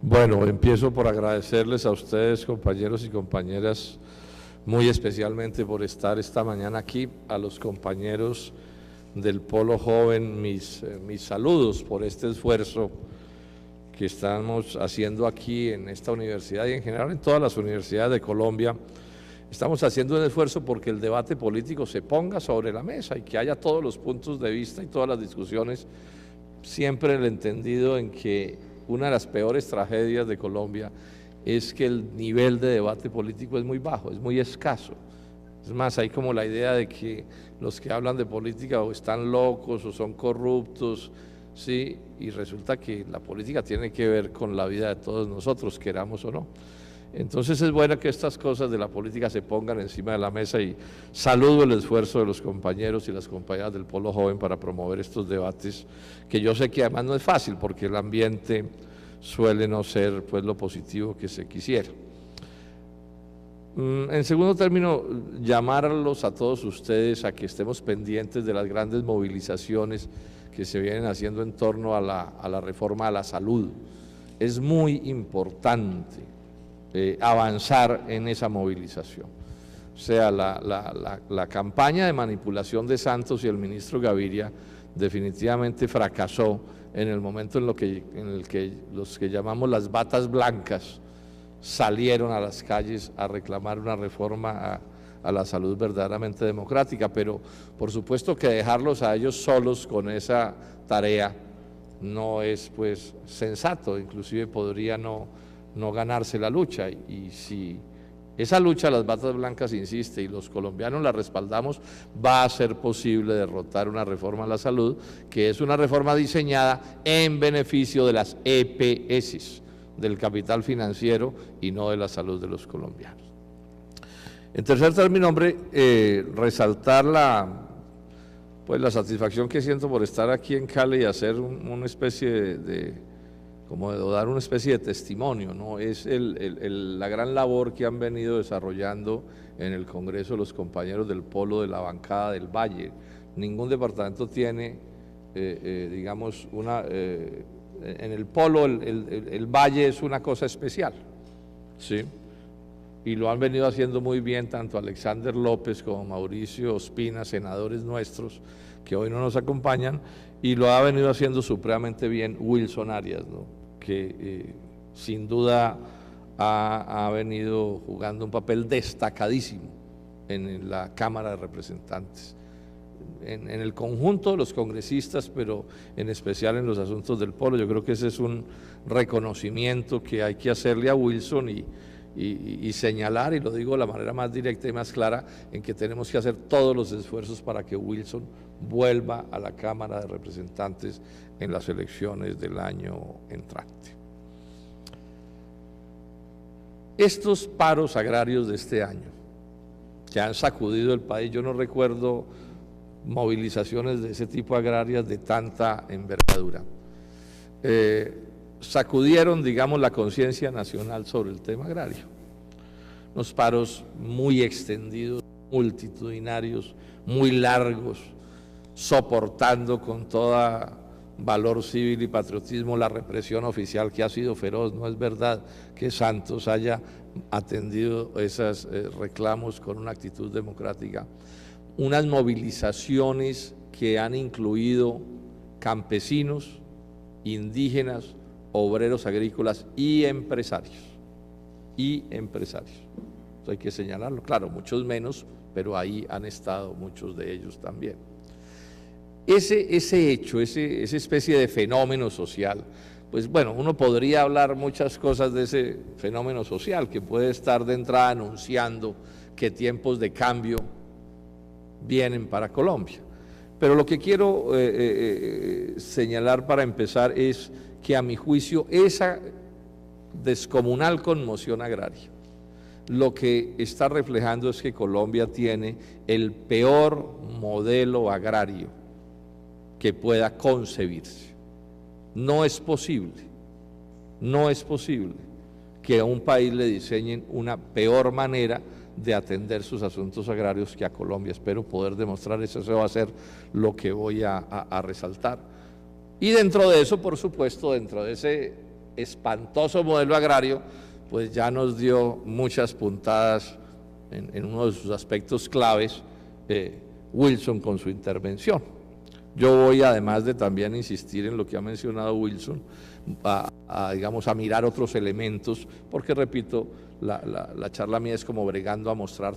Bueno, empiezo por agradecerles a ustedes, compañeros y compañeras, muy especialmente por estar esta mañana aquí, a los compañeros del Polo Joven, mis saludos por este esfuerzo que estamos haciendo aquí en esta universidad y en general en todas las universidades de Colombia. Estamos haciendo un esfuerzo porque el debate político se ponga sobre la mesa y que haya todos los puntos de vista y todas las discusiones, siempre el entendido en que una de las peores tragedias de Colombia es que el nivel de debate político es muy bajo, es muy escaso. Es más, hay como la idea de que los que hablan de política o están locos o son corruptos, ¿sí? Y resulta que la política tiene que ver con la vida de todos nosotros, queramos o no. Entonces es bueno que estas cosas de la política se pongan encima de la mesa y saludo el esfuerzo de los compañeros y las compañeras del Polo Joven para promover estos debates, que yo sé que además no es fácil porque el ambiente suele no ser pues lo positivo que se quisiera. En segundo término, llamarlos a todos ustedes a que estemos pendientes de las grandes movilizaciones que se vienen haciendo en torno a la reforma a la salud. Es muy importante avanzar en esa movilización. O sea, la campaña de manipulación de Santos y el ministro Gaviria definitivamente fracasó en el momento en el que los que llamamos las batas blancas salieron a las calles a reclamar una reforma a la salud verdaderamente democrática, pero por supuesto que dejarlos a ellos solos con esa tarea no es pues sensato, inclusive podría no ganarse la lucha, y si esa lucha las batas blancas insiste y los colombianos la respaldamos, va a ser posible derrotar una reforma a la salud, que es una reforma diseñada en beneficio de las EPS, del capital financiero y no de la salud de los colombianos. En tercer término, hombre, resaltar la satisfacción que siento por estar aquí en Cali y hacer una especie como de dar una especie de testimonio, ¿no? Es la gran labor que han venido desarrollando en el Congreso los compañeros del Polo de la bancada del Valle. Ningún departamento tiene, digamos, en el Polo el Valle es una cosa especial, ¿sí? Y lo han venido haciendo muy bien tanto Alexander López como Mauricio Ospina, senadores nuestros que hoy no nos acompañan, y lo ha venido haciendo supremamente bien Wilson Arias, ¿no? Que sin duda ha venido jugando un papel destacadísimo en la Cámara de Representantes, en el conjunto de los congresistas, pero en especial en los asuntos del Polo. Yo creo que ese es un reconocimiento que hay que hacerle a Wilson y señalar, y lo digo de la manera más directa y más clara, en que tenemos que hacer todos los esfuerzos para que Wilson vuelva a la Cámara de Representantes en las elecciones del año entrante. Estos paros agrarios de este año, que han sacudido el país, yo no recuerdo movilizaciones de ese tipo agrarias de tanta envergadura, sacudieron, digamos, la conciencia nacional sobre el tema agrario. Unos paros muy extendidos, multitudinarios, muy largos, soportando con todo valor civil y patriotismo la represión oficial que ha sido feroz. No es verdad que Santos haya atendido esos reclamos con una actitud democrática. Unas movilizaciones que han incluido campesinos, indígenas, obreros agrícolas y empresarios. Eso hay que señalarlo, claro, muchos menos, pero ahí han estado muchos de ellos también. Ese hecho, esa especie de fenómeno social, pues bueno, uno podría hablar muchas cosas de ese fenómeno social, que puede estar de entrada anunciando que tiempos de cambio vienen para Colombia. Pero lo que quiero señalar para empezar es que, a mi juicio, esa descomunal conmoción agraria lo que está reflejando es que Colombia tiene el peor modelo agrario que pueda concebirse. No es posible que a un país le diseñen una peor manera de atender sus asuntos agrarios que a Colombia. Espero poder demostrar eso, eso va a ser lo que voy a resaltar. Y dentro de eso, por supuesto, dentro de ese espantoso modelo agrario, pues ya nos dio muchas puntadas en uno de sus aspectos claves, Wilson con su intervención. Yo voy, además de también insistir en lo que ha mencionado Wilson, digamos, a mirar otros elementos, porque repito, la charla mía es como bregando a mostrar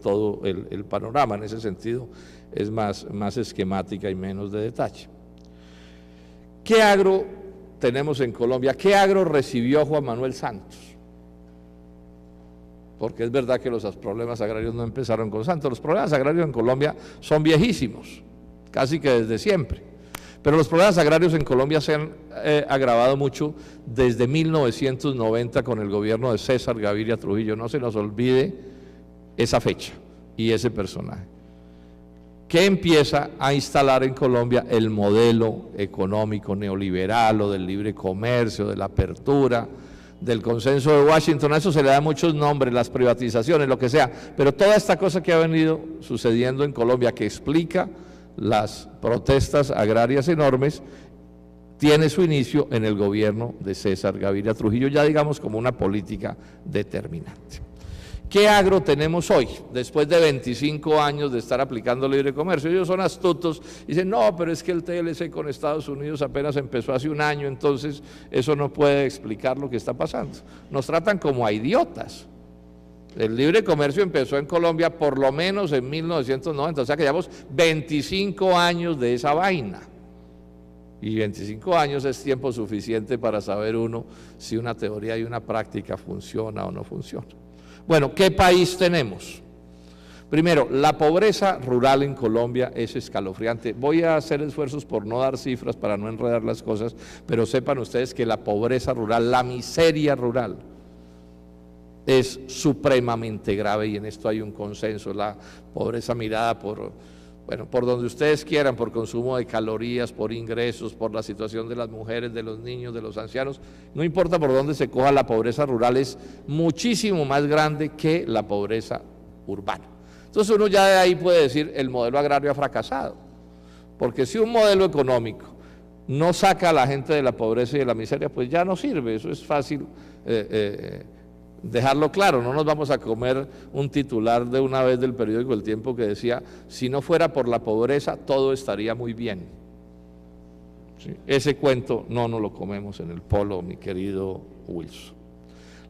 todo el panorama. En ese sentido es más esquemática y menos de detalle. ¿Qué agro tenemos en Colombia? ¿Qué agro recibió Juan Manuel Santos? Porque es verdad que los problemas agrarios no empezaron con Santos. Los problemas agrarios en Colombia son viejísimos, casi que desde siempre. Pero los problemas agrarios en Colombia se han agravado mucho desde 1990 con el gobierno de César Gaviria Trujillo. No se nos olvide esa fecha y ese personaje, que empieza a instalar en Colombia el modelo económico neoliberal o del libre comercio, de la apertura, del consenso de Washington. A eso se le da muchos nombres, las privatizaciones, lo que sea, pero toda esta cosa que ha venido sucediendo en Colombia, que explica las protestas agrarias enormes, tiene su inicio en el gobierno de César Gaviria Trujillo, ya digamos como una política determinante. ¿Qué agro tenemos hoy, después de 25 años de estar aplicando libre comercio? Ellos son astutos y dicen, no, pero es que el TLC con Estados Unidos apenas empezó hace un año, entonces eso no puede explicar lo que está pasando. Nos tratan como a idiotas. El libre comercio empezó en Colombia por lo menos en 1990, o sea que llevamos 25 años de esa vaina. Y 25 años es tiempo suficiente para saber uno si una teoría y una práctica funciona o no funciona. Bueno, ¿qué país tenemos? Primero, la pobreza rural en Colombia es escalofriante. Voy a hacer esfuerzos por no dar cifras para no enredar las cosas, pero sepan ustedes que la pobreza rural, la miseria rural, es supremamente grave y en esto hay un consenso. La pobreza mirada por donde ustedes quieran, por consumo de calorías, por ingresos, por la situación de las mujeres, de los niños, de los ancianos, no importa por dónde se coja, la pobreza rural es muchísimo más grande que la pobreza urbana. Entonces uno ya de ahí puede decir el modelo agrario ha fracasado, porque si un modelo económico no saca a la gente de la pobreza y de la miseria, pues ya no sirve. Eso es fácil dejarlo claro. No nos vamos a comer un titular de una vez del periódico El Tiempo que decía, si no fuera por la pobreza todo estaría muy bien. ¿Sí? Ese cuento no nos lo comemos en el Polo, mi querido Wilson.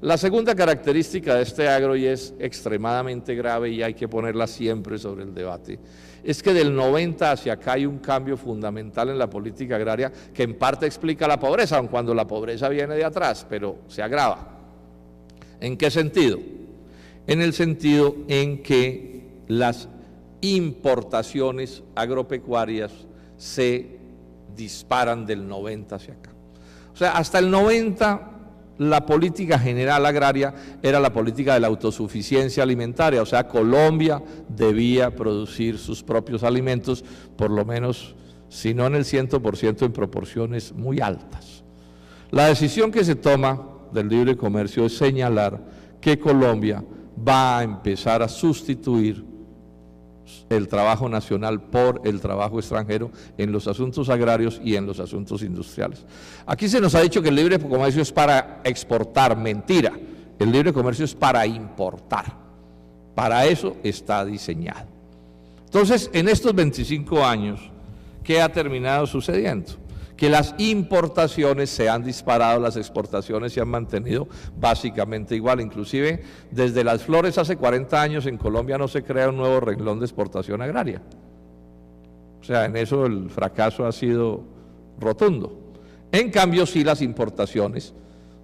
La segunda característica de este agro, y es extremadamente grave y hay que ponerla siempre sobre el debate, es que del 90 hacia acá hay un cambio fundamental en la política agraria que en parte explica la pobreza, aun cuando la pobreza viene de atrás, pero se agrava. ¿En qué sentido? En el sentido en que las importaciones agropecuarias se disparan del 90 hacia acá. O sea, hasta el 90 la política general agraria era la política de la autosuficiencia alimentaria, o sea, Colombia debía producir sus propios alimentos, por lo menos, si no en el 100%, en proporciones muy altas. La decisión que se toma del libre comercio es señalar que Colombia va a empezar a sustituir el trabajo nacional por el trabajo extranjero en los asuntos agrarios y en los asuntos industriales. Aquí se nos ha dicho que el libre comercio es para exportar. Mentira, el libre comercio es para importar. Para eso está diseñado. Entonces, en estos 25 años, ¿qué ha terminado sucediendo? Que las importaciones se han disparado, las exportaciones se han mantenido básicamente igual. Inclusive desde las flores hace 40 años en Colombia no se crea un nuevo renglón de exportación agraria. O sea, en eso el fracaso ha sido rotundo. En cambio sí las importaciones,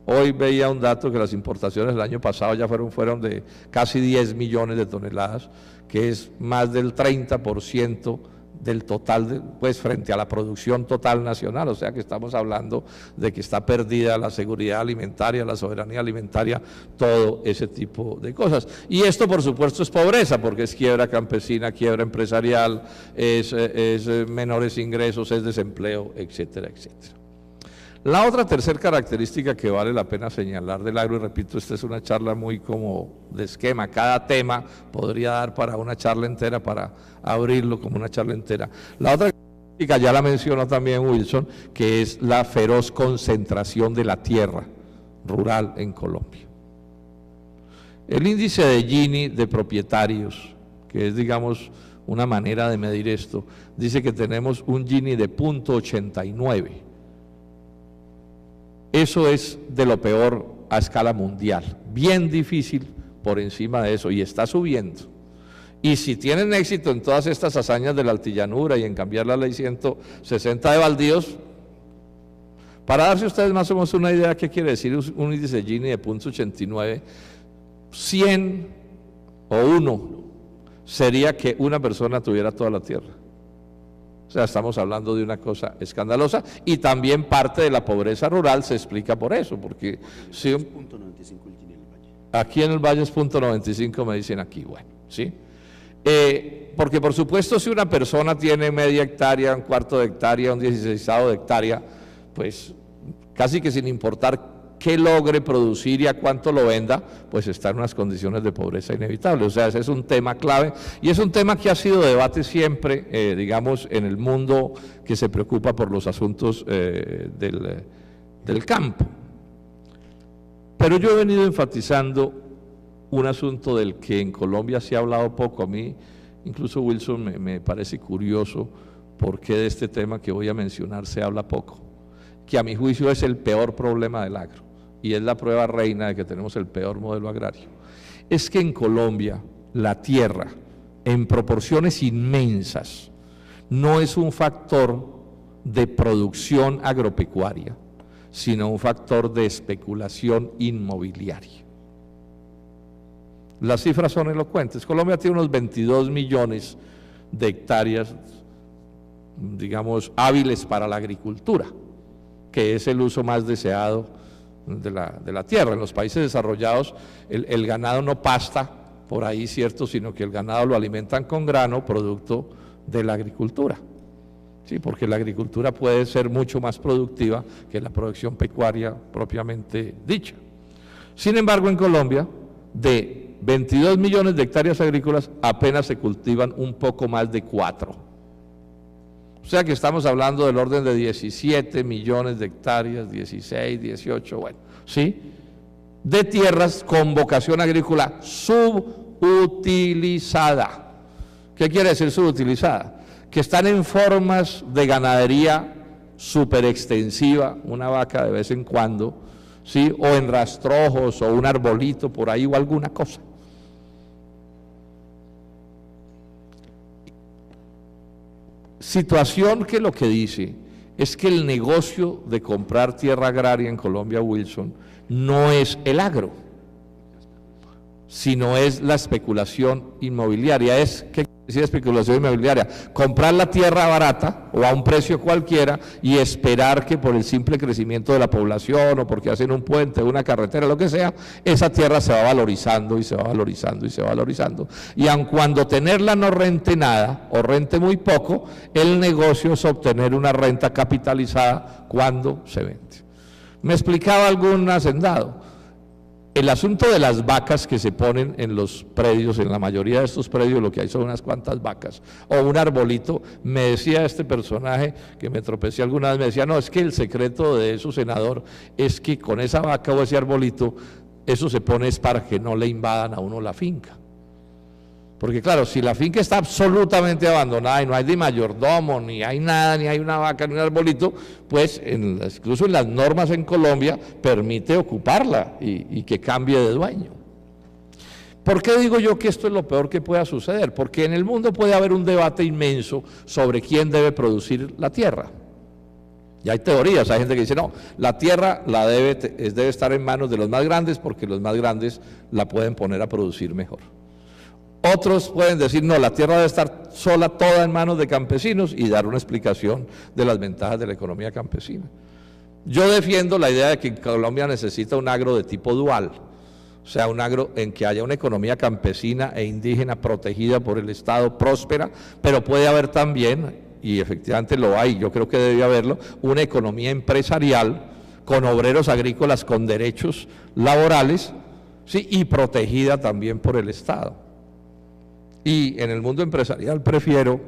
hoy veía un dato que las importaciones del año pasado ya fueron de casi 10 millones de toneladas, que es más del 30% del total, pues frente a la producción total nacional, o sea que estamos hablando de que está perdida la seguridad alimentaria, la soberanía alimentaria, todo ese tipo de cosas. Y esto por supuesto es pobreza, porque es quiebra campesina, quiebra empresarial, es menores ingresos, es desempleo, etcétera, etcétera. La otra tercera característica que vale la pena señalar del agro, y repito, esta es una charla muy como de esquema, cada tema podría dar para una charla entera, para abrirlo como una charla entera. La otra característica ya la mencionó también Wilson, que es la feroz concentración de la tierra rural en Colombia. El índice de Gini de propietarios, que es, digamos, una manera de medir esto, dice que tenemos un Gini de 0.89. Eso es de lo peor a escala mundial, bien difícil por encima de eso, y está subiendo. Y si tienen éxito en todas estas hazañas de la altillanura y en cambiar la ley 160 de baldíos, para darse ustedes más o menos una idea de qué quiere decir un índice de Gini de 0.89, 100 o 1 sería que una persona tuviera toda la tierra. O sea, estamos hablando de una cosa escandalosa, y también parte de la pobreza rural se explica por eso, porque si aquí en el Valle es 0.95, me dicen aquí, bueno, ¿sí? Porque por supuesto si una persona tiene media hectárea, un cuarto de hectárea, un 16avo de hectárea, pues casi que sin importar qué logre producir y a cuánto lo venda, pues está en unas condiciones de pobreza inevitables. O sea, ese es un tema clave y es un tema que ha sido debate siempre, digamos, en el mundo que se preocupa por los asuntos del campo. Pero yo he venido enfatizando un asunto del que en Colombia se ha hablado poco. A mí, incluso Wilson, me parece curioso por qué de este tema que voy a mencionar se habla poco, que a mi juicio es el peor problema del agro y es la prueba reina de que tenemos el peor modelo agrario. Es que en Colombia la tierra, en proporciones inmensas, no es un factor de producción agropecuaria, sino un factor de especulación inmobiliaria. Las cifras son elocuentes. Colombia tiene unos 22 millones de hectáreas, digamos, hábiles para la agricultura, que es el uso más deseado de la tierra. En los países desarrollados el ganado no pasta por ahí, ¿cierto?, sino que el ganado lo alimentan con grano, producto de la agricultura. Sí, porque la agricultura puede ser mucho más productiva que la producción pecuaria propiamente dicha. Sin embargo, en Colombia, de 22 millones de hectáreas agrícolas, apenas se cultivan un poco más de 4. O sea que estamos hablando del orden de 17 millones de hectáreas, 16, 18, bueno, ¿sí?, de tierras con vocación agrícola subutilizada. ¿Qué quiere decir subutilizada? Que están en formas de ganadería súper extensiva, una vaca de vez en cuando, ¿sí?, o en rastrojos o un arbolito por ahí o alguna cosa. Situación que lo que dice es que el negocio de comprar tierra agraria en Colombia, Wilson, no es el agro, sino es la especulación inmobiliaria. ¿Qué quiere decir especulación inmobiliaria? Comprar la tierra barata o a un precio cualquiera y esperar que por el simple crecimiento de la población o porque hacen un puente, una carretera, lo que sea, esa tierra se va valorizando y se va valorizando y se va valorizando. Y aun cuando tenerla no rente nada o rente muy poco, el negocio es obtener una renta capitalizada cuando se vende. Me explicaba algún hacendado. El asunto de las vacas que se ponen en los predios, en la mayoría de estos predios lo que hay son unas cuantas vacas, o un arbolito. Me decía este personaje que me tropecé alguna vez, me decía, no, es que el secreto de eso, senador, es que con esa vaca o ese arbolito, eso se pone es para que no le invadan a uno la finca. Porque claro, si la finca está absolutamente abandonada y no hay ni mayordomo, ni hay nada, ni hay una vaca, ni un arbolito, pues incluso en las normas en Colombia permite ocuparla y que cambie de dueño. ¿Por qué digo yo que esto es lo peor que pueda suceder? Porque en el mundo puede haber un debate inmenso sobre quién debe producir la tierra. Y hay teorías, hay gente que dice, no, la tierra debe estar en manos de los más grandes porque los más grandes la pueden poner a producir mejor. Otros pueden decir, no, la tierra debe estar sola, toda en manos de campesinos, y dar una explicación de las ventajas de la economía campesina. Yo defiendo la idea de que Colombia necesita un agro de tipo dual, o sea, un agro en que haya una economía campesina e indígena protegida por el Estado, próspera, pero puede haber también, y efectivamente lo hay, yo creo que debe haberlo, una economía empresarial con obreros agrícolas con derechos laborales, ¿sí?, y protegida también por el Estado. Y en el mundo empresarial prefiero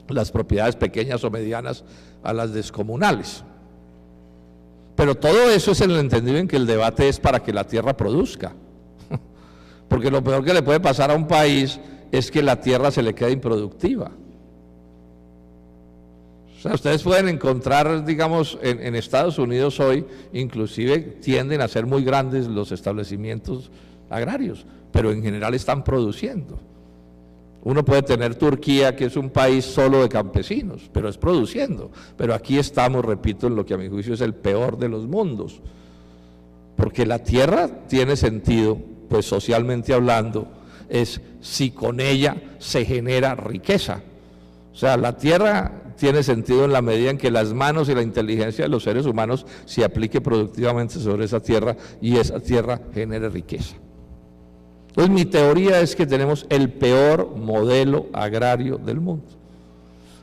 las propiedades pequeñas o medianas a las descomunales. Pero todo eso es el entendido en que el debate es para que la tierra produzca. Porque lo peor que le puede pasar a un país es que la tierra se le quede improductiva. O sea, ustedes pueden encontrar, digamos, en Estados Unidos hoy, inclusive tienden a ser muy grandes los establecimientos agrarios, pero en general están produciendo. Uno puede tener Turquía, que es un país solo de campesinos, pero es produciendo. Pero aquí estamos, repito, en lo que a mi juicio es el peor de los mundos. Porque la tierra tiene sentido, pues socialmente hablando, es si con ella se genera riqueza. O sea, la tierra tiene sentido en la medida en que las manos y la inteligencia de los seres humanos se aplique productivamente sobre esa tierra y esa tierra genere riqueza. Entonces mi teoría es que tenemos el peor modelo agrario del mundo.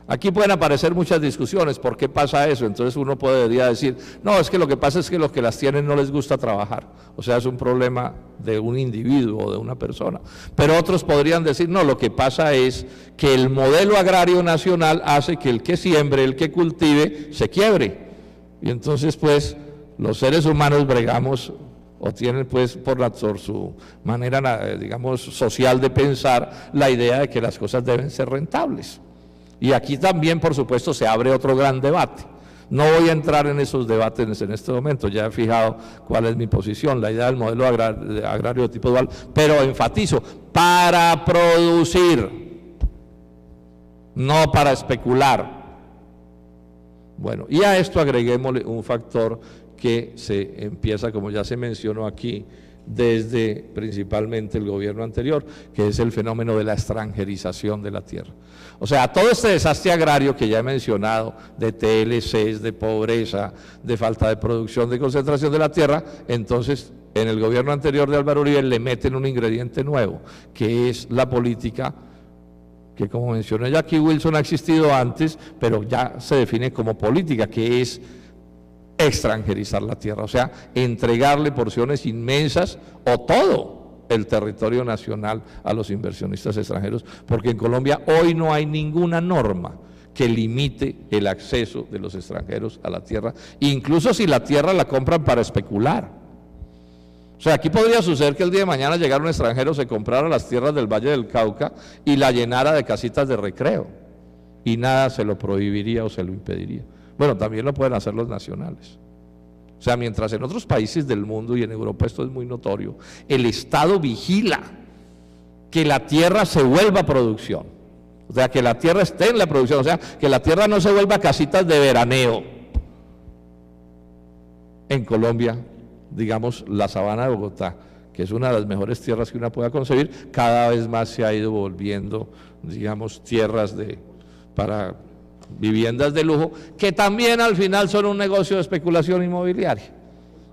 Aquí pueden aparecer muchas discusiones, ¿por qué pasa eso? Entonces uno podría decir, no, es que lo que pasa es que los que las tienen no les gusta trabajar, o sea, es un problema de un individuo o de una persona. Pero otros podrían decir, no, lo que pasa es que el modelo agrario nacional hace que el que siembre, el que cultive, se quiebre. Y entonces, pues, los seres humanos bregamos o tienen pues por su manera, digamos, social de pensar, la idea de que las cosas deben ser rentables. Y aquí también, por supuesto, se abre otro gran debate. No voy a entrar en esos debates en este momento, ya he fijado cuál es mi posición, la idea del modelo agrario de tipo dual, pero enfatizo, para producir, no para especular. Bueno, y a esto agreguémosle un factor que se empieza, como ya se mencionó aquí, desde principalmente el gobierno anterior, que es el fenómeno de la extranjerización de la tierra. O sea, todo este desastre agrario que ya he mencionado, de TLCs, de pobreza, de falta de producción, de concentración de la tierra, entonces en el gobierno anterior de Álvaro Uribe le meten un ingrediente nuevo, que es la política que, como mencioné ya aquí, Wilson ha existido antes, pero ya se define como política, que es extranjerizar la tierra, o sea, entregarle porciones inmensas o todo el territorio nacional a los inversionistas extranjeros, porque en Colombia hoy no hay ninguna norma que limite el acceso de los extranjeros a la tierra, incluso si la tierra la compran para especular. O sea, aquí podría suceder que el día de mañana llegara un extranjero, se comprara las tierras del Valle del Cauca y la llenara de casitas de recreo, y nada se lo prohibiría o se lo impediría. Bueno, también lo pueden hacer los nacionales. O sea, mientras en otros países del mundo y en Europa esto es muy notorio, el Estado vigila que la tierra se vuelva producción. O sea, que la tierra esté en la producción, o sea, que la tierra no se vuelva casitas de veraneo. En Colombia, digamos, la sabana de Bogotá, que es una de las mejores tierras que una pueda concebir, cada vez más se ha ido volviendo, digamos, tierras para viviendas de lujo, que también al final son un negocio de especulación inmobiliaria,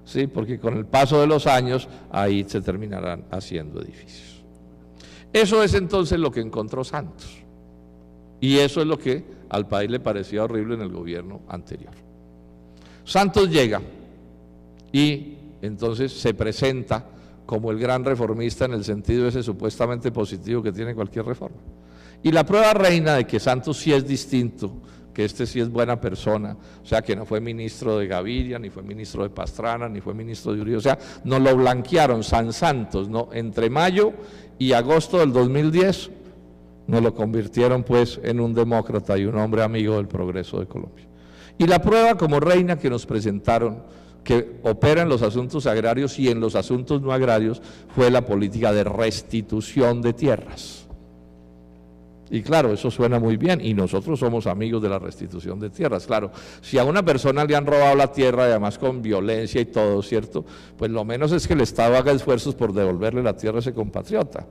¿sí? Porque con el paso de los años ahí se terminarán haciendo edificios. Eso es entonces lo que encontró Santos, y eso es lo que al país le parecía horrible en el gobierno anterior. Santos llega y entonces se presenta como el gran reformista en el sentido ese supuestamente positivo que tiene cualquier reforma. Y la prueba reina de que Santos sí es distinto, que este sí es buena persona, o sea, que no fue ministro de Gaviria, ni fue ministro de Pastrana, ni fue ministro de Uribe, o sea, no lo blanquearon, San Santos, ¿no? Entre mayo y agosto del 2010 nos lo convirtieron pues en un demócrata y un hombre amigo del progreso de Colombia. Y la prueba como reina que nos presentaron, que opera en los asuntos agrarios y en los asuntos no agrarios, fue la política de restitución de tierras. Y claro, eso suena muy bien, y nosotros somos amigos de la restitución de tierras. Claro, si a una persona le han robado la tierra, además con violencia y todo, ¿cierto? Pues lo menos es que el Estado haga esfuerzos por devolverle la tierra a ese compatriota.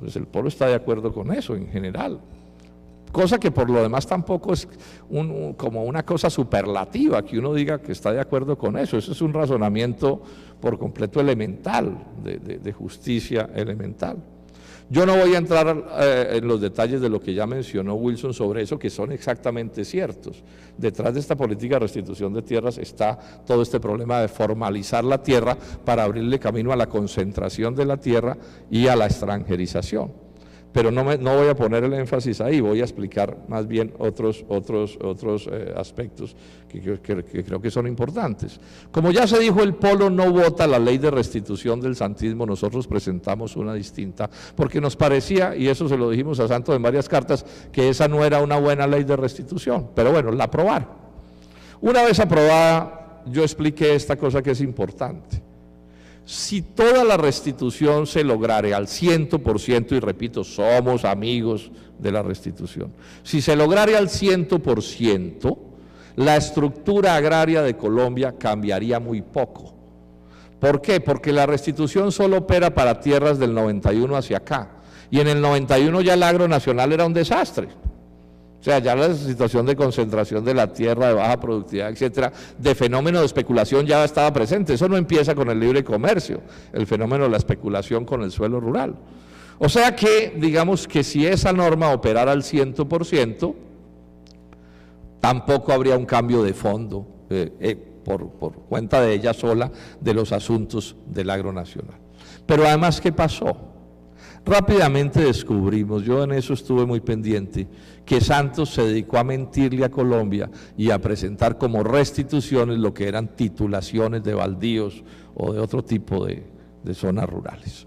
Pues el pueblo está de acuerdo con eso en general. Cosa que por lo demás tampoco es como una cosa superlativa, que uno diga que está de acuerdo con eso. Eso es un razonamiento por completo elemental, de justicia elemental. Yo no voy a entrar en los detalles de lo que ya mencionó Wilson sobre eso, que son exactamente ciertos. Detrás de esta política de restitución de tierras está todo este problema de formalizar la tierra para abrirle camino a la concentración de la tierra y a la extranjerización. pero no voy a poner el énfasis ahí, voy a explicar más bien otros aspectos que creo que son importantes. Como ya se dijo, el Polo no vota la ley de restitución del santismo, nosotros presentamos una distinta, porque nos parecía, y eso se lo dijimos a Santos en varias cartas, que esa no era una buena ley de restitución, pero bueno, la aprobaron. Una vez aprobada, yo expliqué esta cosa que es importante. Si toda la restitución se lograre al 100%, y repito, somos amigos de la restitución, si se lograre al 100%, la estructura agraria de Colombia cambiaría muy poco. ¿Por qué? Porque la restitución solo opera para tierras del 91 hacia acá, y en el 91 ya el agro nacional era un desastre. O sea, ya la situación de concentración de la tierra, de baja productividad, etcétera, de fenómeno de especulación ya estaba presente. Eso no empieza con el libre comercio, el fenómeno de la especulación con el suelo rural. O sea que, digamos que si esa norma operara al 100%, tampoco habría un cambio de fondo por cuenta de ella sola de los asuntos del agro nacional. Pero además, ¿qué pasó? Rápidamente descubrimos, yo en eso estuve muy pendiente, que Santos se dedicó a mentirle a Colombia y a presentar como restituciones lo que eran titulaciones de baldíos o de otro tipo de zonas rurales.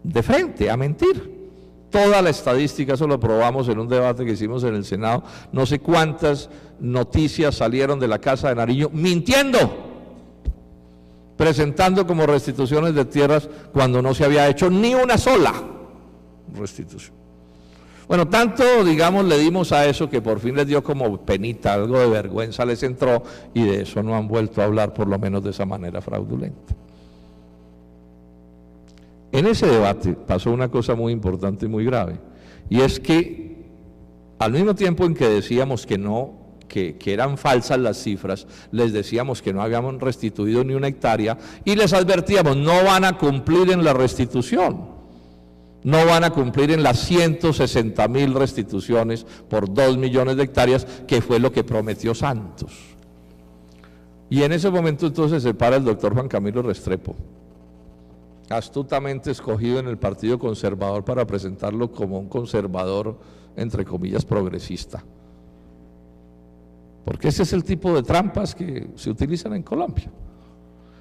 De frente, a mentir. Toda la estadística, eso lo probamos en un debate que hicimos en el Senado, no sé cuántas noticias salieron de la Casa de Nariño mintiendo, presentando como restituciones de tierras cuando no se había hecho ni una sola restitución. Bueno, tanto, digamos, le dimos a eso que por fin les dio como penita, algo de vergüenza les entró, y de eso no han vuelto a hablar, por lo menos de esa manera fraudulenta. En ese debate pasó una cosa muy importante y muy grave, y es que al mismo tiempo en que decíamos que no, que eran falsas las cifras, les decíamos que no habíamos restituido ni una hectárea y les advertíamos, no van a cumplir en la restitución, no van a cumplir en las 160.000 restituciones por 2 millones de hectáreas, que fue lo que prometió Santos. Y en ese momento entonces se para el doctor Juan Camilo Restrepo, astutamente escogido en el Partido Conservador para presentarlo como un conservador, entre comillas, progresista. Porque ese es el tipo de trampas que se utilizan en Colombia.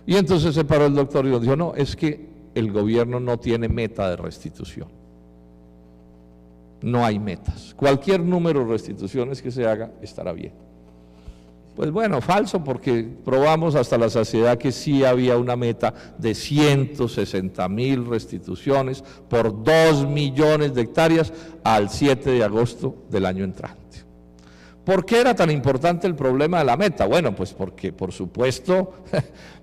Y entonces se paró el doctor y nos dijo, no, es que el gobierno no tiene meta de restitución. No hay metas. Cualquier número de restituciones que se haga estará bien. Pues bueno, falso, porque probamos hasta la saciedad que sí había una meta de 160.000 restituciones por 2 millones de hectáreas al 7 de agosto del año entrante. ¿Por qué era tan importante el problema de la meta? Bueno, pues porque por supuesto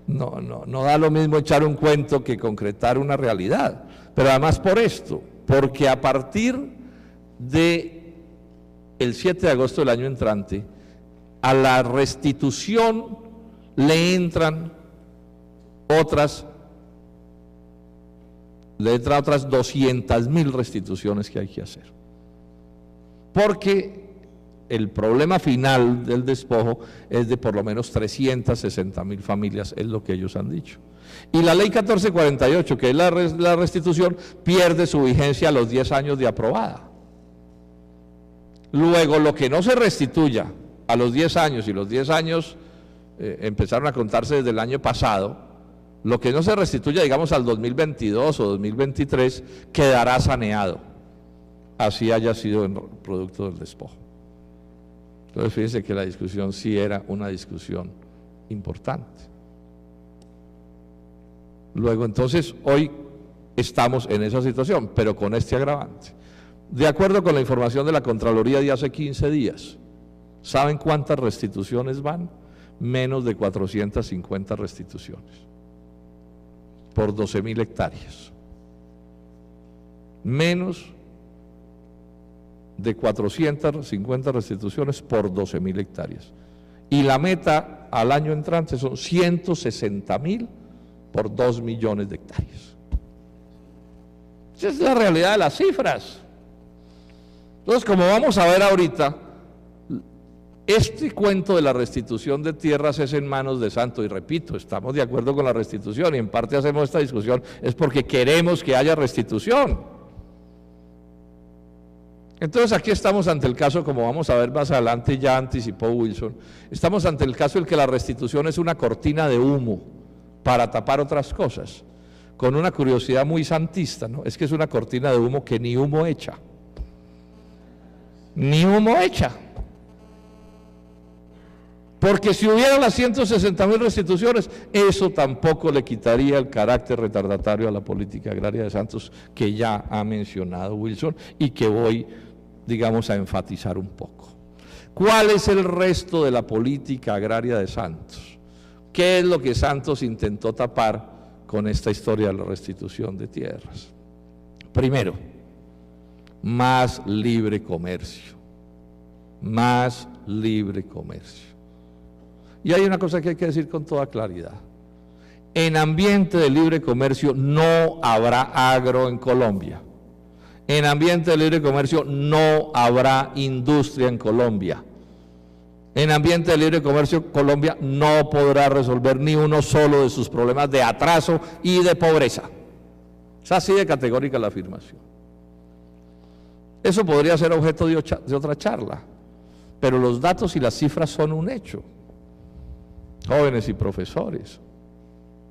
no da lo mismo echar un cuento que concretar una realidad, pero además por esto, porque a partir de el 7 de agosto del año entrante, a la restitución le entran otras 200.000 restituciones que hay que hacer. Porque el problema final del despojo es de por lo menos 360.000 familias, es lo que ellos han dicho. Y la ley 1448, que es la restitución, pierde su vigencia a los 10 años de aprobada. Luego, lo que no se restituya a los 10 años, y los 10 años empezaron a contarse desde el año pasado, lo que no se restituya, digamos, al 2022 o 2023, quedará saneado, así haya sido el producto del despojo. Entonces, fíjense que la discusión sí era una discusión importante. Luego, entonces, hoy estamos en esa situación, pero con este agravante. De acuerdo con la información de la Contraloría de hace 15 días, ¿saben cuántas restituciones van? Menos de 450 restituciones por 12.000 hectáreas. Menos de 450 restituciones por 12.000 hectáreas. Y la meta al año entrante son 160.000 por 2 millones de hectáreas. Esa es la realidad de las cifras. Entonces, como vamos a ver ahorita, este cuento de la restitución de tierras es en manos de Santos, y repito, estamos de acuerdo con la restitución, y en parte hacemos esta discusión es porque queremos que haya restitución. Entonces aquí estamos ante el caso, como vamos a ver más adelante, ya anticipó Wilson, estamos ante el caso en que la restitución es una cortina de humo para tapar otras cosas, con una curiosidad muy santista, ¿no? Es que es una cortina de humo que ni humo echa. Ni humo echa. Porque si hubiera las 160.000 restituciones, eso tampoco le quitaría el carácter retardatario a la política agraria de Santos, que ya ha mencionado Wilson y que voy, digamos, a enfatizar un poco. ¿Cuál es el resto de la política agraria de Santos? ¿Qué es lo que Santos intentó tapar con esta historia de la restitución de tierras? Primero, más libre comercio. Más libre comercio. Y hay una cosa que hay que decir con toda claridad. En ambiente de libre comercio no habrá agro en Colombia. En ambiente de libre comercio no habrá industria en Colombia. En ambiente de libre comercio, Colombia no podrá resolver ni uno solo de sus problemas de atraso y de pobreza. Es así de categórica la afirmación. Eso podría ser objeto de otra charla, pero los datos y las cifras son un hecho. Jóvenes y profesores,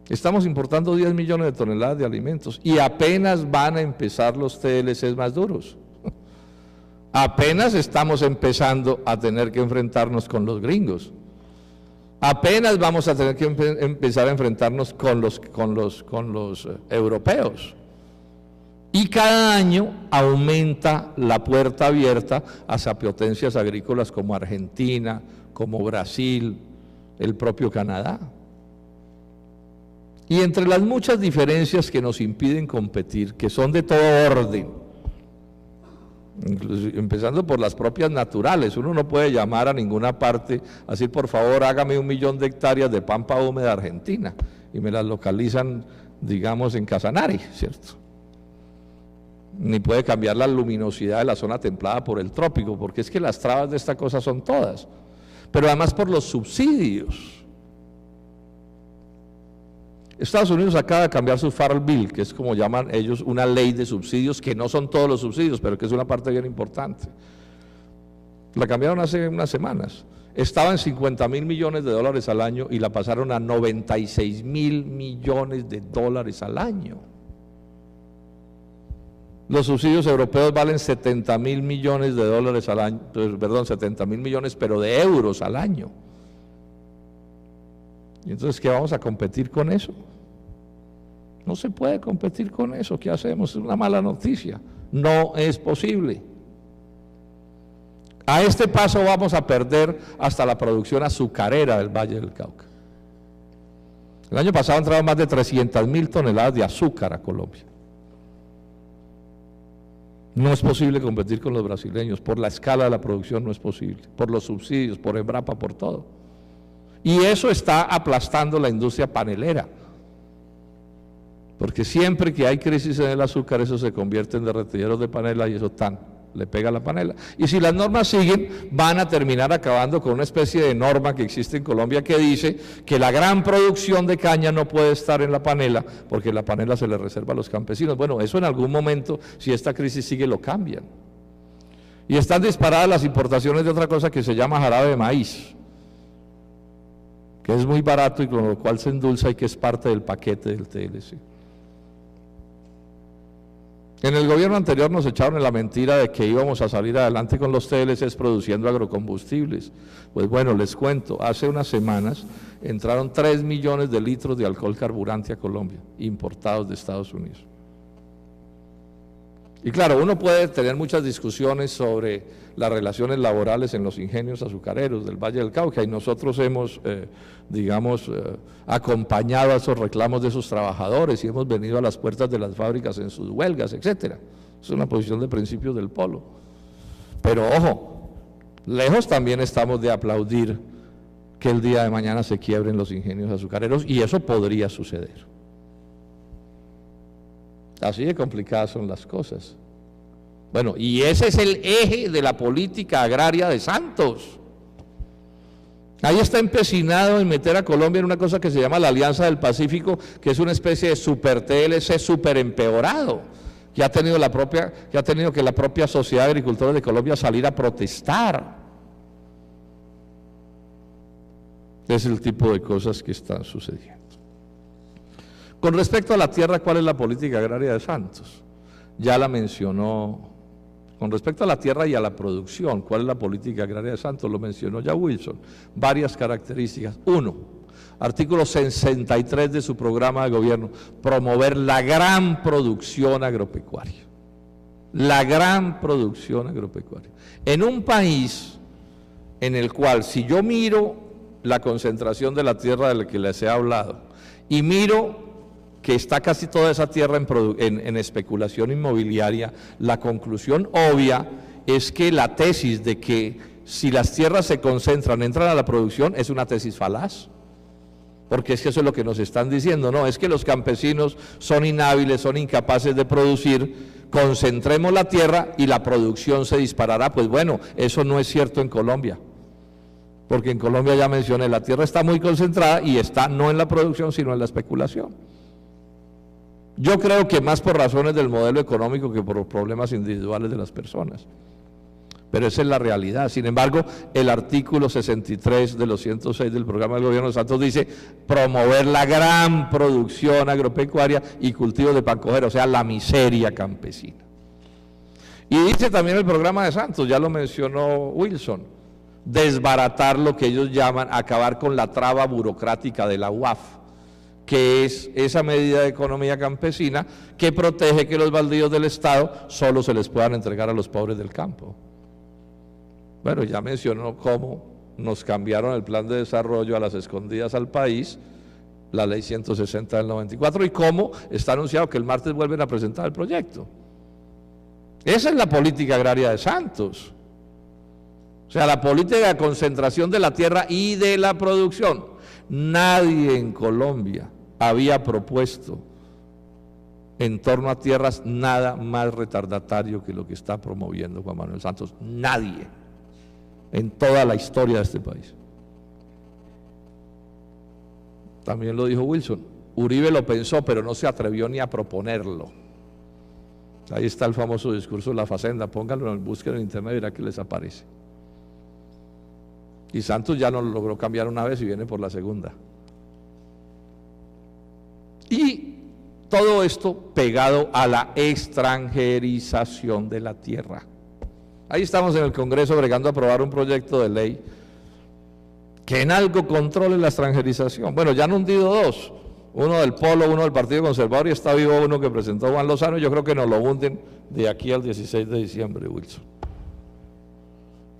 estamos importando 10 millones de toneladas de alimentos y apenas van a empezar los TLCs más duros. Apenas estamos empezando a tener que enfrentarnos con los gringos. Apenas vamos a tener que empezar a enfrentarnos con los europeos. Y cada año aumenta la puerta abierta hacia potencias agrícolas como Argentina, como Brasil, el propio Canadá. Y entre las muchas diferencias que nos impiden competir, que son de todo orden, empezando por las propias naturales, uno no puede llamar a ninguna parte, así por favor hágame 1 millón de hectáreas de pampa húmeda argentina, y me las localizan, digamos, en Casanare, ¿cierto? Ni puede cambiar la luminosidad de la zona templada por el trópico, porque es que las trabas de esta cosa son todas. Pero además por los subsidios. Estados Unidos acaba de cambiar su Farm Bill, que es como llaman ellos una ley de subsidios, que no son todos los subsidios, pero que es una parte bien importante. La cambiaron hace unas semanas. Estaba en 50.000 millones de dólares al año y la pasaron a 96.000 millones de dólares al año. Los subsidios europeos valen 70.000 millones de dólares al año, perdón, 70.000 millones, pero de euros al año. ¿Y entonces qué vamos a competir con eso? No se puede competir con eso. ¿Qué hacemos? Es una mala noticia. No es posible. A este paso vamos a perder hasta la producción azucarera del Valle del Cauca. El año pasado entraron más de 300.000 toneladas de azúcar a Colombia. No es posible competir con los brasileños, por la escala de la producción no es posible, por los subsidios, por Embrapa, por todo. Y eso está aplastando la industria panelera, porque siempre que hay crisis en el azúcar, eso se convierte en derretilleros de panela y eso le pega a la panela. Y si las normas siguen, van a terminar acabando con una especie de norma que existe en Colombia que dice que la gran producción de caña no puede estar en la panela, porque la panela se le reserva a los campesinos. Bueno, eso en algún momento, si esta crisis sigue, lo cambian. Y están disparadas las importaciones de otra cosa que se llama jarabe de maíz, que es muy barato y con lo cual se endulza y que es parte del paquete del TLC. En el gobierno anterior nos echaron en la mentira de que íbamos a salir adelante con los TLCs produciendo agrocombustibles. Pues bueno, les cuento, hace unas semanas entraron 3 millones de litros de alcohol carburante a Colombia, importados de Estados Unidos. Y claro, uno puede tener muchas discusiones sobre las relaciones laborales en los ingenios azucareros del Valle del Cauca, y nosotros hemos, acompañado a esos reclamos de esos trabajadores y hemos venido a las puertas de las fábricas en sus huelgas, etcétera. Es una posición de principios del polo. Pero ojo, lejos también estamos de aplaudir que el día de mañana se quiebren los ingenios azucareros, y eso podría suceder. Así de complicadas son las cosas. Bueno, y ese es el eje de la política agraria de Santos. Ahí está empecinado en meter a Colombia en una cosa que se llama la Alianza del Pacífico, que es una especie de super TLC super empeorado, que ha tenido que la propia Sociedad de Agricultores de Colombia salir a protestar. Es el tipo de cosas que están sucediendo. Con respecto a la tierra, ¿cuál es la política agraria de Santos? Ya la mencionó. Con respecto a la tierra y a la producción, ¿cuál es la política agraria de Santos? Lo mencionó ya Wilson. Varias características. Uno, artículo 63 de su programa de gobierno, promover la gran producción agropecuaria. La gran producción agropecuaria. En un país en el cual, si yo miro la concentración de la tierra de la que les he hablado, y miro que está casi toda esa tierra en especulación inmobiliaria, la conclusión obvia es que la tesis de que si las tierras se concentran, entran a la producción, es una tesis falaz. Porque es que eso es lo que nos están diciendo, no, es que los campesinos son inhábiles, son incapaces de producir, concentremos la tierra y la producción se disparará. Pues bueno, eso no es cierto en Colombia. Porque en Colombia, ya mencioné, la tierra está muy concentrada y está no en la producción, sino en la especulación. Yo creo que más por razones del modelo económico que por problemas individuales de las personas. Pero esa es la realidad. Sin embargo, el artículo 63 de los 106 del programa del gobierno de Santos dice promover la gran producción agropecuaria y cultivo de pancoger, o sea, la miseria campesina. Y dice también el programa de Santos, ya lo mencionó Wilson, desbaratar lo que ellos llaman acabar con la traba burocrática de la UAF, que es esa medida de economía campesina que protege que los baldíos del Estado solo se les puedan entregar a los pobres del campo. Bueno, ya mencionó cómo nos cambiaron el plan de desarrollo a las escondidas al país, la ley 160 del 94, y cómo está anunciado que el martes vuelven a presentar el proyecto. Esa es la política agraria de Santos. O sea, la política de concentración de la tierra y de la producción. Nadie en Colombia había propuesto en torno a tierras nada más retardatario que lo que está promoviendo Juan Manuel Santos. Nadie en toda la historia de este país. También lo dijo Wilson. Uribe lo pensó, pero no se atrevió ni a proponerlo. Ahí está el famoso discurso de la Facenda. Pónganlo, busquen en internet y verá que les aparece. Y Santos ya no lo logró cambiar una vez y viene por la segunda. Y todo esto pegado a la extranjerización de la tierra. Ahí estamos en el Congreso bregando a aprobar un proyecto de ley que en algo controle la extranjerización. Bueno, ya han hundido dos, uno del Polo, uno del Partido Conservador, y está vivo uno que presentó Juan Lozano. Yo creo que nos lo hunden de aquí al 16 de diciembre, Wilson.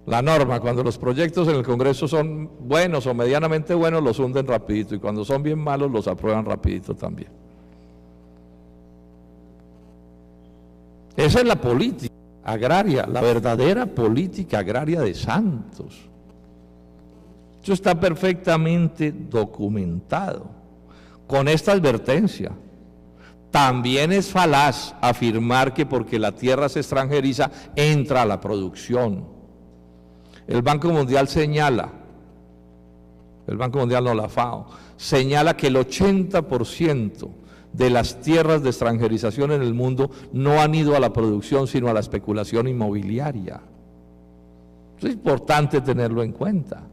La norma, cuando los proyectos en el Congreso son buenos o medianamente buenos, los hunden rapidito, y cuando son bien malos, los aprueban rapidito también. Esa es la política agraria, la verdadera política agraria de Santos. Eso está perfectamente documentado, con esta advertencia. También es falaz afirmar que porque la tierra se extranjeriza, entra a la producción. El Banco Mundial señala, el Banco Mundial no, la FAO, señala que el 80% de las tierras de extranjerización en el mundo no han ido a la producción, sino a la especulación inmobiliaria. Es importante tenerlo en cuenta.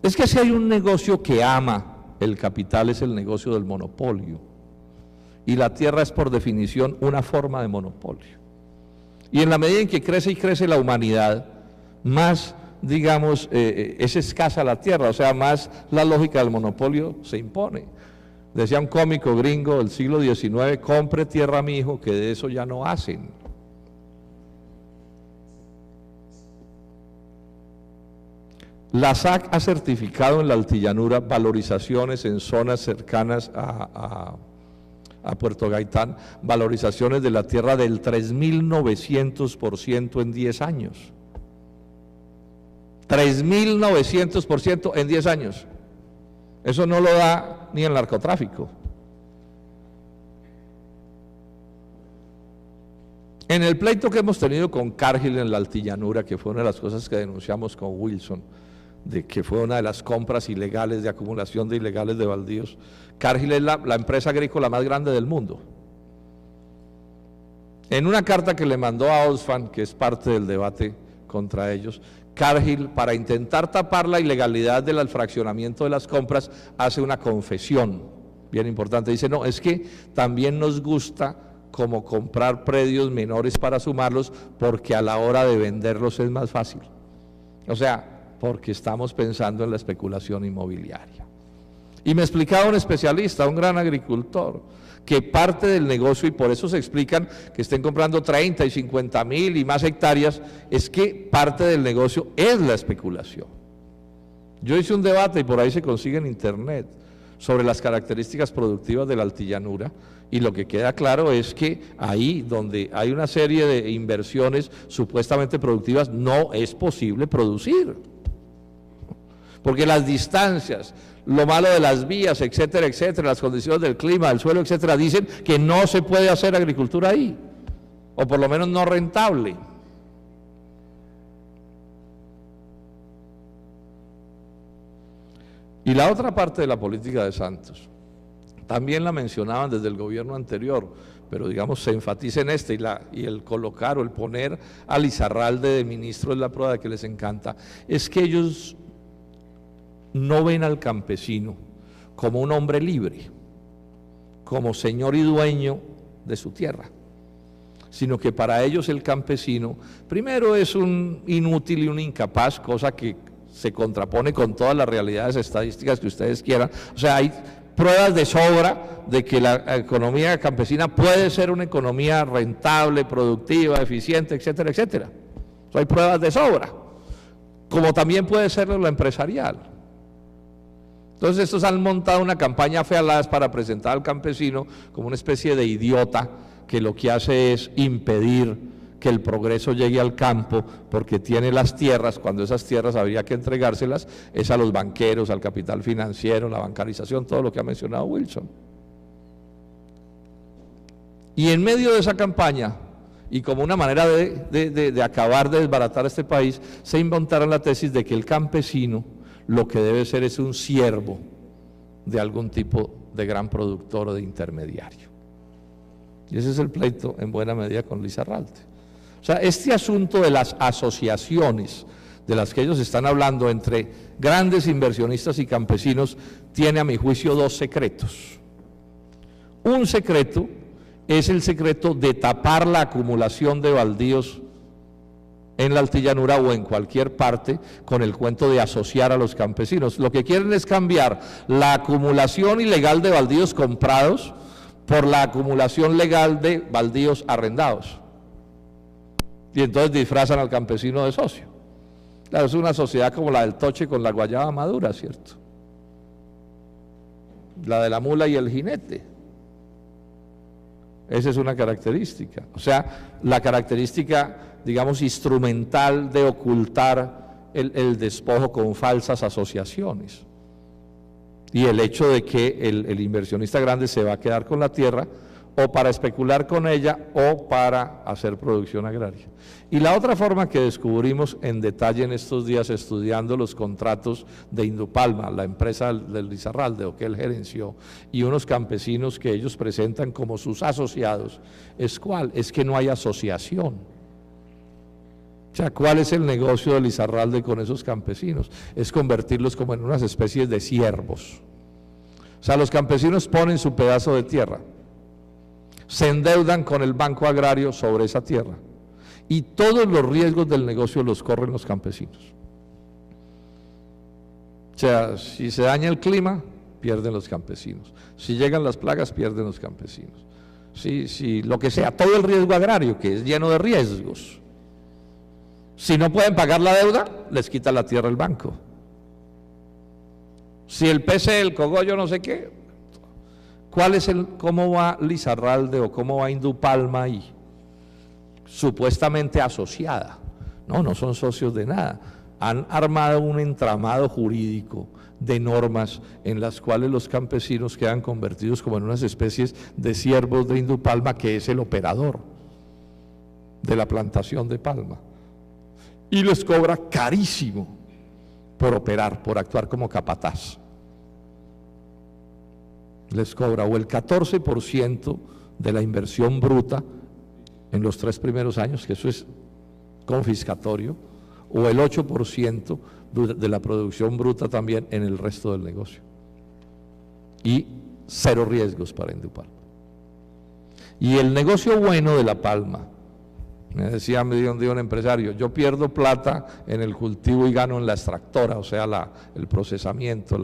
Es que si hay un negocio que ama el capital, es el negocio del monopolio. Y la tierra es por definición una forma de monopolio. Y en la medida en que crece y crece la humanidad, más, digamos, es escasa la tierra, o sea, más la lógica del monopolio se impone. Decía un cómico gringo del siglo XIX, compre tierra mi hijo, que de eso ya no hacen. La SAC ha certificado en la altillanura valorizaciones en zonas cercanas a Puerto Gaitán, valorizaciones de la tierra del 3.900% en 10 años. 3.900% en 10 años. Eso no lo da ni el narcotráfico. En el pleito que hemos tenido con Cargill en la altillanura, que fue una de las cosas que denunciamos con Wilson, de que fue una de las compras ilegales de acumulación de ilegales de baldíos, Cargill es la empresa agrícola más grande del mundo. En una carta que le mandó a Oxfam, que es parte del debate contra ellos, Cargill, para intentar tapar la ilegalidad del fraccionamiento de las compras, hace una confesión bien importante. Dice, no, es que también nos gusta como comprar predios menores para sumarlos, porque a la hora de venderlos es más fácil. O sea, porque estamos pensando en la especulación inmobiliaria. Y me explicaba un especialista, un gran agricultor, que parte del negocio, y por eso se explican que estén comprando 30 y 50 mil y más hectáreas, es que parte del negocio es la especulación. Yo hice un debate, y por ahí se consigue en internet, sobre las características productivas de la altillanura, y lo que queda claro es que ahí donde hay una serie de inversiones supuestamente productivas, no es posible producir. Porque las distancias, lo malo de las vías, etcétera, etcétera, las condiciones del clima, del suelo, etcétera, dicen que no se puede hacer agricultura ahí, o por lo menos no rentable. Y la otra parte de la política de Santos, también la mencionaban desde el gobierno anterior, pero digamos se enfatiza en este, y el colocar o el poner a Lizarralde de ministro es la prueba de que les encanta, es que ellos no ven al campesino como un hombre libre, como señor y dueño de su tierra, sino que para ellos el campesino primero es un inútil y un incapaz, cosa que se contrapone con todas las realidades estadísticas que ustedes quieran. O sea, hay pruebas de sobra de que la economía campesina puede ser una economía rentable, productiva, eficiente, etcétera, etcétera. O sea, hay pruebas de sobra, como también puede serlo la empresarial. Entonces estos han montado una campaña fealaz para presentar al campesino como una especie de idiota que lo que hace es impedir que el progreso llegue al campo, porque tiene las tierras, cuando esas tierras habría que entregárselas, es a los banqueros, al capital financiero, la bancarización, todo lo que ha mencionado Wilson. Y en medio de esa campaña, y como una manera de acabar de desbaratar este país, se inventaron la tesis de que el campesino lo que debe ser es un siervo de algún tipo de gran productor o de intermediario. Y ese es el pleito en buena medida con Lizarralde. O sea, este asunto de las asociaciones de las que ellos están hablando entre grandes inversionistas y campesinos tiene a mi juicio dos secretos. Un secreto es el secreto de tapar la acumulación de baldíos en la altillanura o en cualquier parte con el cuento de asociar a los campesinos. Lo que quieren es cambiar la acumulación ilegal de baldíos comprados por la acumulación legal de baldíos arrendados. Y entonces disfrazan al campesino de socio. Claro, es una sociedad como la del toche con la guayaba madura, ¿cierto? La de la mula y el jinete. Esa es una característica. O sea, la característica, digamos, instrumental de ocultar el despojo con falsas asociaciones. Y el hecho de que el inversionista grande se va a quedar con la tierra o para especular con ella o para hacer producción agraria. Y la otra forma que descubrimos en detalle en estos días estudiando los contratos de Indupalma, la empresa del Lizarralde o que él gerenció, y unos campesinos que ellos presentan como sus asociados, es ¿cuál? Es que no hay asociación. O sea, ¿cuál es el negocio de Lizarralde con esos campesinos? Es convertirlos como en unas especies de siervos. O sea, los campesinos ponen su pedazo de tierra, se endeudan con el Banco Agrario sobre esa tierra y todos los riesgos del negocio los corren los campesinos. O sea, si se daña el clima, pierden los campesinos. Si llegan las plagas, pierden los campesinos. Si lo que sea, todo el riesgo agrario, que es lleno de riesgos. Si no pueden pagar la deuda, les quita la tierra el banco. Si el PC, el cogollo, no sé qué, ¿cómo va Lizarralde o cómo va Indupalma ahí? Supuestamente asociada. No, no son socios de nada. Han armado un entramado jurídico de normas en las cuales los campesinos quedan convertidos como en unas especies de siervos de Indupalma, que es el operador de la plantación de palma. Y les cobra carísimo por operar, por actuar como capataz. Les cobra o el 14% de la inversión bruta en los 3 primeros años, que eso es confiscatorio, o el 8% de la producción bruta también en el resto del negocio. Y 0 riesgos para Indupalma. Y el negocio bueno de la palma, me decía un empresario, yo pierdo plata en el cultivo y gano en la extractora, o sea, el procesamiento,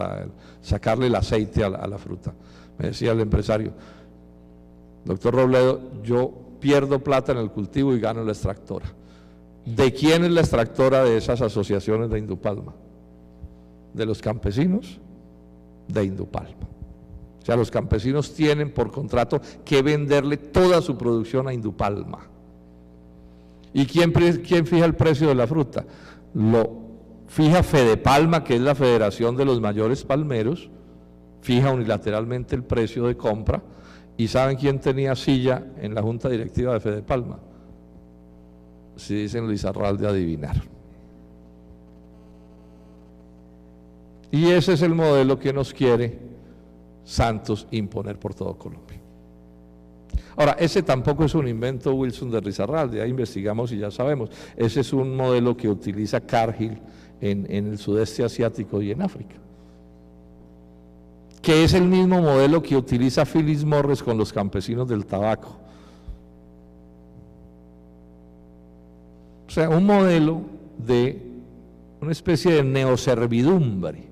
sacarle el aceite a la fruta. Me decía el empresario, doctor Robledo, yo pierdo plata en el cultivo y gano en la extractora. ¿De quién es la extractora de esas asociaciones de Indupalma? ¿De los campesinos? De Indupalma. O sea, los campesinos tienen por contrato que venderle toda su producción a Indupalma. ¿Y quién fija el precio de la fruta? Lo fija Fedepalma, que es la Federación de los Mayores Palmeros, fija unilateralmente el precio de compra. ¿Y saben quién tenía silla en la junta directiva de Fedepalma? Si dicen Lizarralde, adivinar. Y ese es el modelo que nos quiere Santos imponer por todo Colombia. Ahora, ese tampoco es un invento, Wilson, de Lizarralde, ahí investigamos y ya sabemos. Ese es un modelo que utiliza Cargill en el sudeste asiático y en África, que es el mismo modelo que utiliza Philip Morris con los campesinos del tabaco. O sea, un modelo de una especie de neoservidumbre.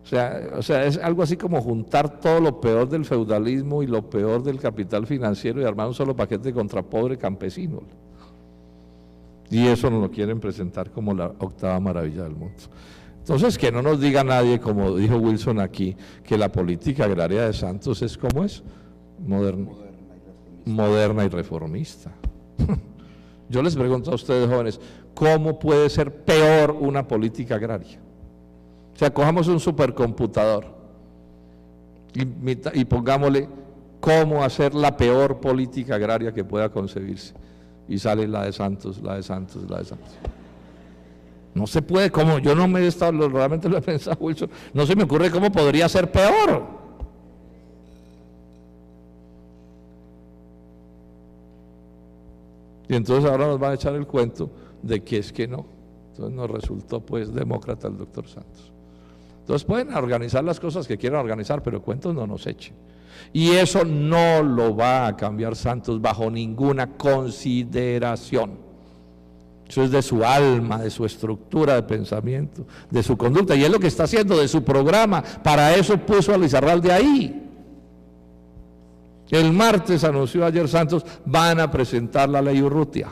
O sea, es algo así como juntar todo lo peor del feudalismo y lo peor del capital financiero y armar un solo paquete contra pobre campesino. Y eso nos lo quieren presentar como la 8ª maravilla del mundo. Entonces, que no nos diga nadie, como dijo Wilson aquí, que la política agraria de Santos es como es, moderna y reformista. Yo les pregunto a ustedes, jóvenes, ¿cómo puede ser peor una política agraria? O sea, cojamos un supercomputador y pongámosle cómo hacer la peor política agraria que pueda concebirse. Y sale la de Santos, la de Santos, la de Santos. No se puede, como yo no me he estado, realmente lo he pensado, Wilson, no se me ocurre cómo podría ser peor. Y entonces ahora nos van a echar el cuento de que es que no. Entonces nos resultó pues demócrata el doctor Santos. Entonces pueden organizar las cosas que quieran organizar, pero cuentos no nos echen. Y eso no lo va a cambiar Santos bajo ninguna consideración. Eso es de su alma, de su estructura de pensamiento, de su conducta, y es lo que está haciendo, de su programa. Para eso puso a Lizarralde ahí. El martes anunció ayer Santos, van a presentar la ley Urrutia.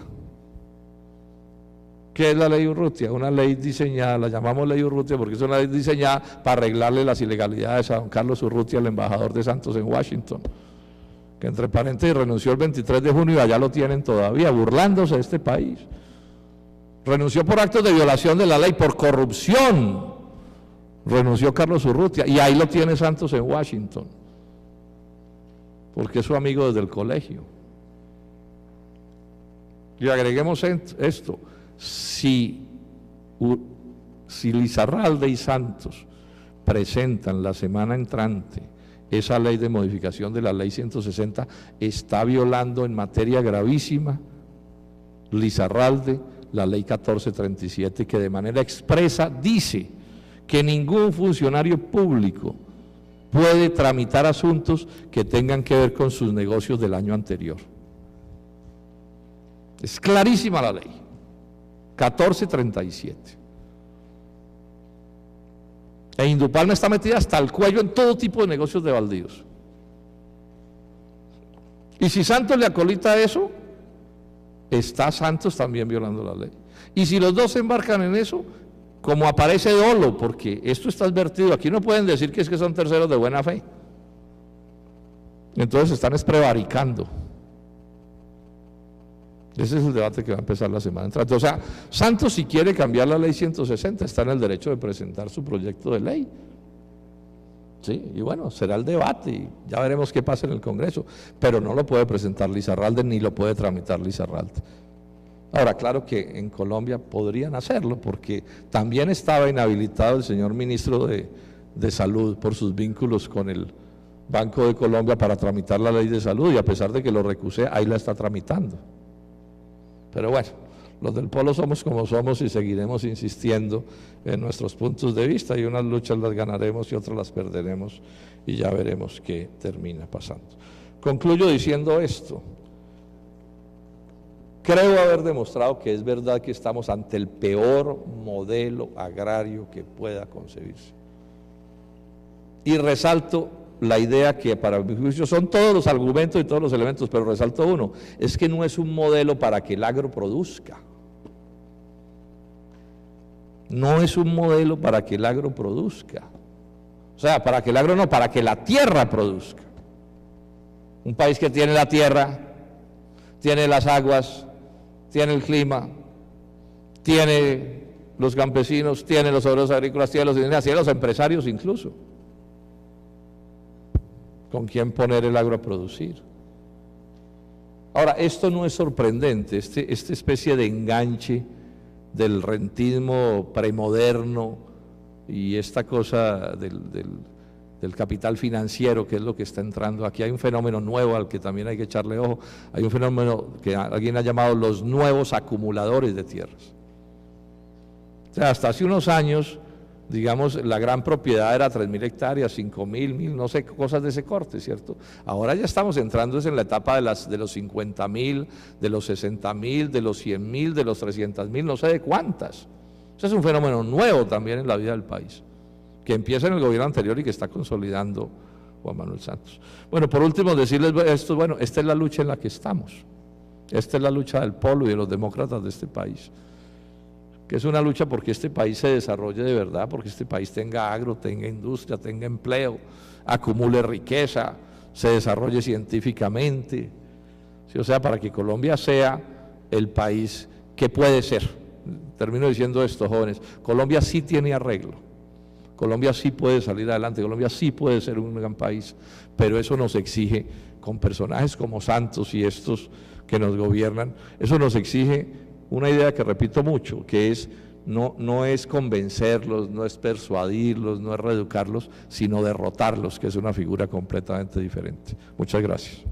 ¿Qué es la ley Urrutia? Una ley diseñada, la llamamos ley Urrutia porque es una ley diseñada para arreglarle las ilegalidades a don Carlos Urrutia, el embajador de Santos en Washington, que entre paréntesis renunció el 23 de junio y allá lo tienen todavía, burlándose de este país. Renunció por actos de violación de la ley, por corrupción. Renunció Carlos Urrutia y ahí lo tiene Santos en Washington, porque es su amigo desde el colegio. Y agreguemos esto, si Lizarralde y Santos presentan la semana entrante esa ley de modificación de la ley 160, está violando en materia gravísima Lizarralde la ley 1437, que de manera expresa dice que ningún funcionario público puede tramitar asuntos que tengan que ver con sus negocios del año anterior. Es clarísima la ley, 1437. E Indupalma está metida hasta el cuello en todo tipo de negocios de baldíos. Y si Santos le acolita eso, está Santos también violando la ley. Y si los dos se embarcan en eso, como aparece dolo, porque esto está advertido, aquí no pueden decir que es que son terceros de buena fe. Entonces están prevaricando. Ese es el debate que va a empezar la semana entrante. O sea, Santos, si quiere cambiar la ley 160, está en el derecho de presentar su proyecto de ley. Sí, y bueno, será el debate y ya veremos qué pasa en el Congreso, pero no lo puede presentar Lizarralde ni lo puede tramitar Lizarralde. Ahora, claro que en Colombia podrían hacerlo porque también estaba inhabilitado el señor ministro de Salud por sus vínculos con el Banco de Colombia para tramitar la ley de salud, y a pesar de que lo recusé, ahí la está tramitando. Pero bueno, los del Polo somos como somos y seguiremos insistiendo en nuestros puntos de vista, y unas luchas las ganaremos y otras las perderemos, y ya veremos qué termina pasando. Concluyo diciendo esto: creo haber demostrado que es verdad que estamos ante el peor modelo agrario que pueda concebirse. Y resalto la idea que para mi juicio son todos los argumentos y todos los elementos, pero resalto uno: es que no es un modelo para que el agro produzca. No es un modelo para que el agro produzca. O sea, para que el agro no, para que la tierra produzca. Un país que tiene la tierra, tiene las aguas, tiene el clima, tiene los campesinos, tiene los obreros agrícolas, tiene los indígenas, tiene los empresarios incluso. ¿Con quién poner el agro a producir? Ahora, esto no es sorprendente, esta especie de enganche del rentismo premoderno y esta cosa del capital financiero, que es lo que está entrando aquí. Hay un fenómeno nuevo al que también hay que echarle ojo. Hay un fenómeno que alguien ha llamado los nuevos acumuladores de tierras. O sea, hasta hace unos años, digamos, la gran propiedad era 3.000 hectáreas, 5.000, 1.000, no sé, cosas de ese corte, ¿cierto? Ahora ya estamos entrando en la etapa de los 50.000, de los 60.000, de los 100.000, de los 300.000, no sé de cuántas. Ese es un fenómeno nuevo también en la vida del país, que empieza en el gobierno anterior y que está consolidando Juan Manuel Santos. Bueno, por último, decirles esto: bueno, esta es la lucha en la que estamos. Esta es la lucha del Polo y de los demócratas de este país, que es una lucha porque este país se desarrolle de verdad, porque este país tenga agro, tenga industria, tenga empleo, acumule riqueza, se desarrolle científicamente, ¿sí? O sea, para que Colombia sea el país que puede ser. Termino diciendo esto, jóvenes: Colombia sí tiene arreglo, Colombia sí puede salir adelante, Colombia sí puede ser un gran país, pero eso nos exige, con personajes como Santos y estos que nos gobiernan, eso nos exige una idea que repito mucho, que es no es convencerlos, no es persuadirlos, no es reeducarlos, sino derrotarlos, que es una figura completamente diferente. Muchas gracias.